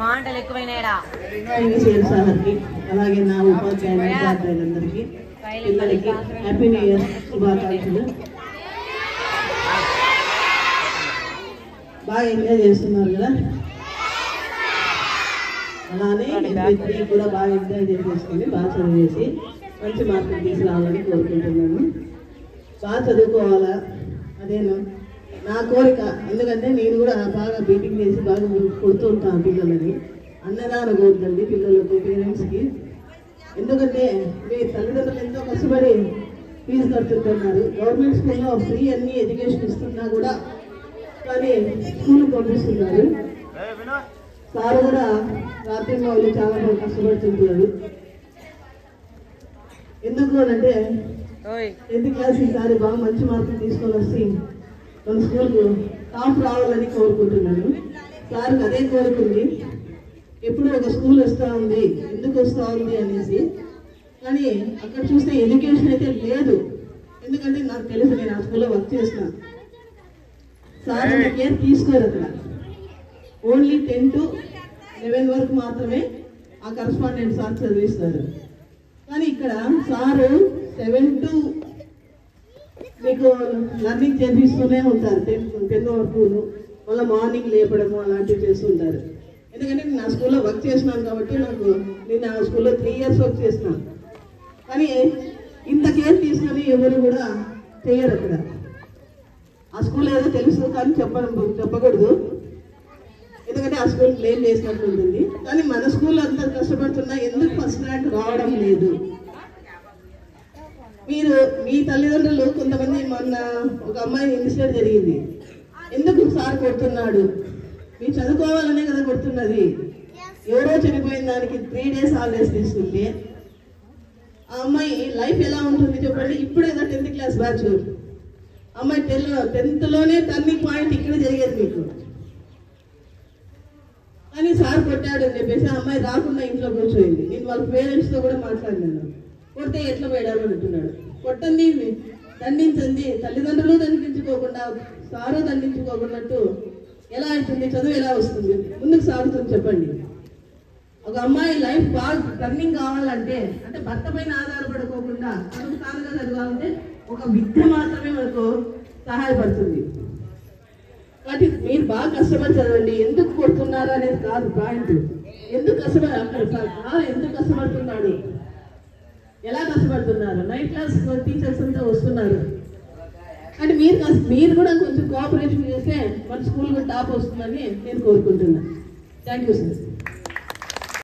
మాటలు ఎక్కువైనాయడా సార్కి అలాగే నా ఉపాధ్యాయులందరికీ పిల్లలకి హ్యాపీ న్యూ ఇయర్ శుభాకాంక్షలు. బాగా ఎంజాయ్ చేస్తున్నారు కదా, అలానే MP3 కూడా బాగా ఎంజాయ్ చేసేసుకొని బాగా చదివేసి మంచి మార్కులు తీసుకురావాలని కోరుకుంటున్నాను. బాగా చదువుకోవాలా అదేను నా కోరిక. ఎందుకంటే నేను కూడా బాగా బీటింగ్ చేసి బాగా కొడుతూ ఉంటాను పిల్లలని. అన్నదానం కోరుతుంది పిల్లలకు, పేరెంట్స్కి. ఎందుకంటే మీ తల్లిదండ్రులు ఎంతో కష్టపడి ఫీజు కడుతుంటున్నారు. గవర్నమెంట్ స్కూల్లో ఫ్రీ అన్ని ఎడ్యుకేషన్ ఇస్తున్నా కూడా కానీ స్కూల్కి పంపిస్తున్నారు. సార్ కూడా రాత్రి వాళ్ళు చాలా కష్టపడుతుంటారు. ఎందుకు అంటే 10th క్లాస్ ఈసారి బాగా మంచి మార్కులు తీసుకొని వస్తే మన స్కూల్కు టాప్ రావాలని కోరుకుంటున్నాను. సార్కి అదే కోరుకుంది. ఎప్పుడు ఒక స్కూల్ వస్తూ ఉంది, ఎందుకు వస్తూ ఉంది అనేసి. కానీ అక్కడ చూస్తే ఎడ్యుకేషన్ అయితే లేదు. ఎందుకంటే నాకు తెలుసు, నేను ఆ స్కూల్లో వర్క్ చేసిన. సార్ అంత కేర్ తీసుకోరు. అక్కడ ఓన్లీ 10 to 11 వరకు మాత్రమే ఆ కరస్పాండెంట్ సార్ చదివిస్తారు. కానీ ఇక్కడ సారు 7 to మీకు లర్నింగ్ చేపిస్తూనే ఉంటారు. 10 వరకు మళ్ళీ మార్నింగ్ లేపడము అలాంటివి చేస్తుంటారు. ఎందుకంటే నేను ఆ స్కూల్లో వర్క్ చేసినాను కాబట్టి నేను ఆ స్కూల్లో 3 years వర్క్ చేసినాను. కానీ ఇంత కేర్ తీసుకొని ఎవరు కూడా చేయరు. అక్కడ ఆ స్కూల్ ఏదో తెలుసు కానీ చెప్పకూడదు. ఎందుకంటే ఆ స్కూల్ బ్లేమ్ చేసినట్టు ఉంటుంది. కానీ మన స్కూల్లో అంత కష్టపడుతున్నా ఎందుకు ఫస్ట్ ర్యాంక్ రావడం లేదు? మీరు మీ తల్లిదండ్రులు కొంతమంది, మొన్న ఒక అమ్మాయి ఇన్సిడెంట్ జరిగింది. ఎందుకు సార్ కొడుతున్నాడు? మీరు చదువుకోవాలనే కదా కొడుతున్నది. ఎవరో చనిపోయిన దానికి 3 days హాలిడేస్ తీసుకుంటే ఆ అమ్మాయి లైఫ్ ఎలా ఉంటుంది చెప్పండి. ఇప్పుడు ఏదో 10th క్లాస్ బ్యాచ్ అమ్మాయి 10th లోనే టర్నింగ్ పాయింట్ ఇక్కడ జరిగేది మీకు. కానీ సార్ కొట్టాడు అని చెప్పేసి ఆ అమ్మాయి రాకుండా ఇంట్లో కూర్చోయింది. నేను వాళ్ళ పేరెంట్స్తో కూడా మాట్లాడినాను. కొడితే ఎట్లా వేయడాలు అంటున్నాడు. కొట్టండి, దండించండి, తల్లిదండ్రులు దండించుకోకుండా సారు దండించుకోకున్నట్టు ఎలా అవుతుంది? చదువు ఎలా వస్తుంది? ముందుకు సాగుతుంది చెప్పండి. ఒక అమ్మాయి లైఫ్ బాగా టర్నింగ్ కావాలంటే, అంటే భర్త పైన ఆధారపడుకోకుండా చదువు తానుగా చదవాలంటే ఒక విద్య మాత్రమే మనకు సహాయపడుతుంది. కాబట్టి మీరు బాగా కష్టపడి చదవండి. ఎందుకు కొడుతున్నారు అనేది కాదు పాయింట్. ఎందుకు కష్టపడి అక్కడ సార్ ఎందుకు కష్టపడుతున్నాడు, ఎలా కష్టపడుతున్నారు? 9th క్లాస్ టీచర్స్ అంతా వస్తున్నారు. అంటే మీరు కూడా కొంచెం కోఆపరేషన్ చేస్తే మన స్కూల్ టాప్ వస్తుందని నేను కోరుకుంటున్నాను. Thank you sir.